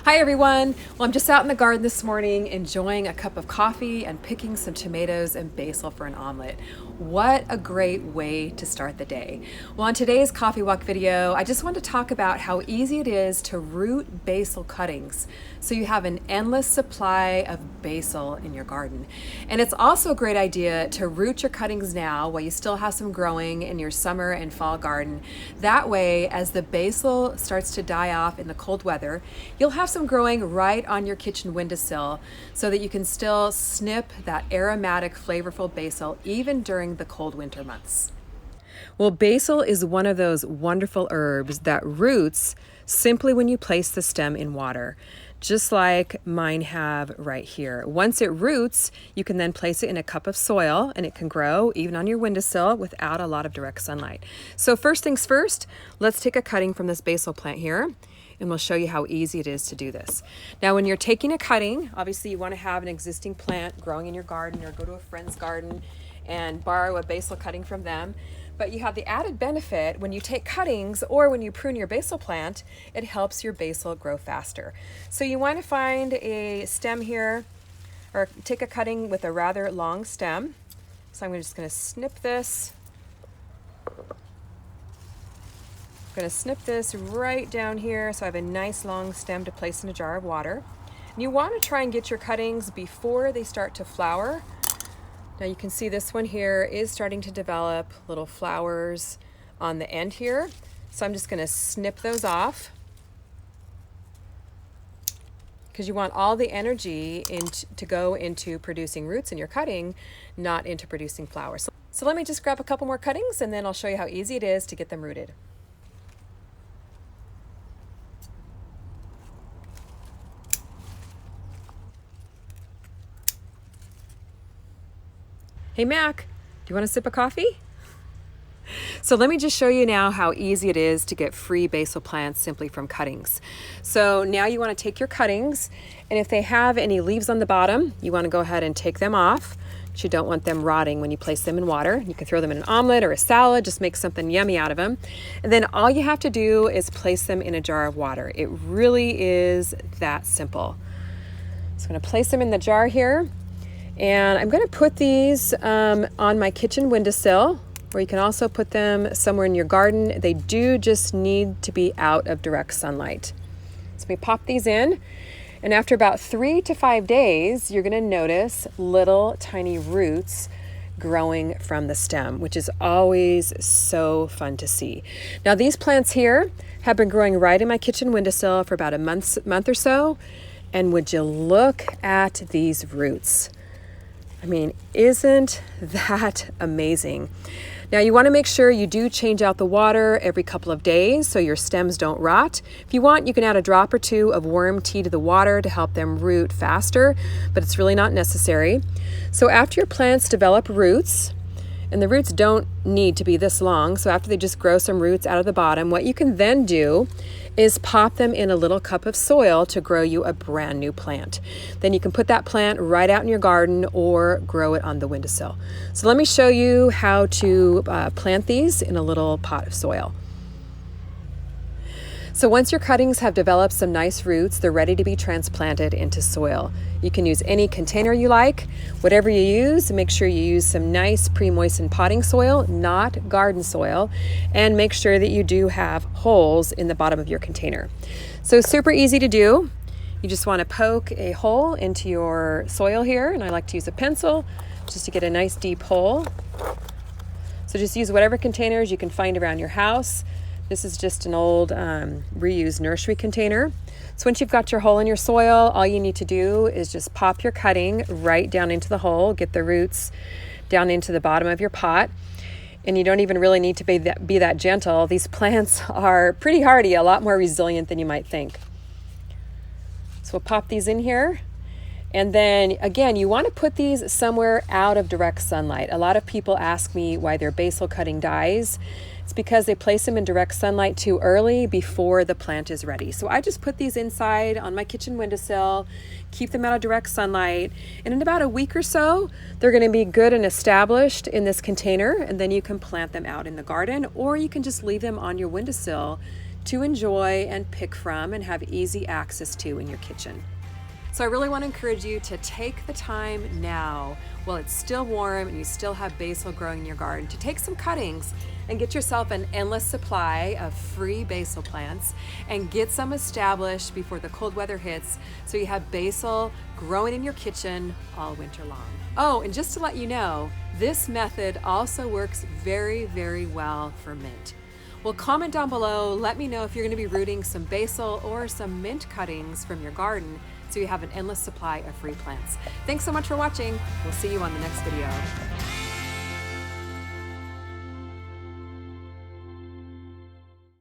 Hi everyone! Well, I'm just out in the garden this morning enjoying a cup of coffee and picking some tomatoes and basil for an omelet. What a great way to start the day. Well, on today's Coffee Walk video, I just want to talk about how easy it is to root basil cuttings so you have an endless supply of basil in your garden. And it's also a great idea to root your cuttings now while you still have some growing in your summer and fall garden. That way, as the basil starts to die off in the cold weather, you'll have some growing right on your kitchen windowsill so that you can still snip that aromatic, flavorful basil even during the cold winter months. Well, basil is one of those wonderful herbs that roots simply when you place the stem in water, just like mine have right here. Once it roots, you can then place it in a cup of soil and it can grow even on your windowsill without a lot of direct sunlight. So first things first, let's take a cutting from this basil plant here, and we'll show you how easy it is to do this. Now, when you're taking a cutting, obviously you want to have an existing plant growing in your garden or go to a friend's garden and borrow a basil cutting from them. But you have the added benefit when you take cuttings or when you prune your basil plant, it helps your basil grow faster. So you want to find a stem here or take a cutting with a rather long stem. So I'm just going to snip this. I'm going to snip this right down here so I have a nice long stem to place in a jar of water. And you want to try and get your cuttings before they start to flower. Now you can see this one here is starting to develop little flowers on the end here. So I'm just going to snip those off because you want all the energy to go into producing roots in your cutting, not into producing flowers. So let me just grab a couple more cuttings and then I'll show you how easy it is to get them rooted. Hey Mac, do you want a sip of coffee? So let me just show you now how easy it is to get free basil plants simply from cuttings. So now you want to take your cuttings, and if they have any leaves on the bottom, you want to go ahead and take them off. But you don't want them rotting when you place them in water. You can throw them in an omelet or a salad, just make something yummy out of them. And then all you have to do is place them in a jar of water. It really is that simple. So I'm going to place them in the jar here. And I'm going to put these on my kitchen windowsill, or you can also put them somewhere in your garden. They do just need to be out of direct sunlight. So we pop these in, and after about 3 to 5 days, you're going to notice little tiny roots growing from the stem, which is always so fun to see. Now these plants here have been growing right in my kitchen windowsill for about a month or so, and would you look at these roots? I mean, isn't that amazing? Now you want to make sure you do change out the water every couple of days so your stems don't rot. If you want, you can add a drop or two of worm tea to the water to help them root faster, but it's really not necessary. So after your plants develop roots, and the roots don't need to be this long, so after they just grow some roots out of the bottom, what you can then do is pop them in a little cup of soil to grow you a brand new plant. Then you can put that plant right out in your garden or grow it on the windowsill. So let me show you how to plant these in a little pot of soil. So once your cuttings have developed some nice roots, they're ready to be transplanted into soil. You can use any container you like. Whatever you use, make sure you use some nice pre-moistened potting soil, not garden soil, and make sure that you do have holes in the bottom of your container. So super easy to do. You just want to poke a hole into your soil here, and I like to use a pencil just to get a nice deep hole. So just use whatever containers you can find around your house. This is just an old reused nursery container. So once you've got your hole in your soil, all you need to do is just pop your cutting right down into the hole, get the roots down into the bottom of your pot. And you don't even really need to be that gentle. These plants are pretty hardy, a lot more resilient than you might think. So we'll pop these in here. And then again, you want to put these somewhere out of direct sunlight. A lot of people ask me why their basil cutting dies. It's because they place them in direct sunlight too early before the plant is ready. So I just put these inside on my kitchen windowsill, keep them out of direct sunlight, and in about a week or so, they're going to be good and established in this container, and then you can plant them out in the garden, or you can just leave them on your windowsill to enjoy and pick from and have easy access to in your kitchen. So I really want to encourage you to take the time now while it's still warm and you still have basil growing in your garden to take some cuttings and get yourself an endless supply of free basil plants and get some established before the cold weather hits so you have basil growing in your kitchen all winter long. Oh, and just to let you know, this method also works very, very well for mint. Well, comment down below, let me know if you're going to be rooting some basil or some mint cuttings from your garden so you have an endless supply of free plants. Thanks so much for watching. We'll see you on the next video.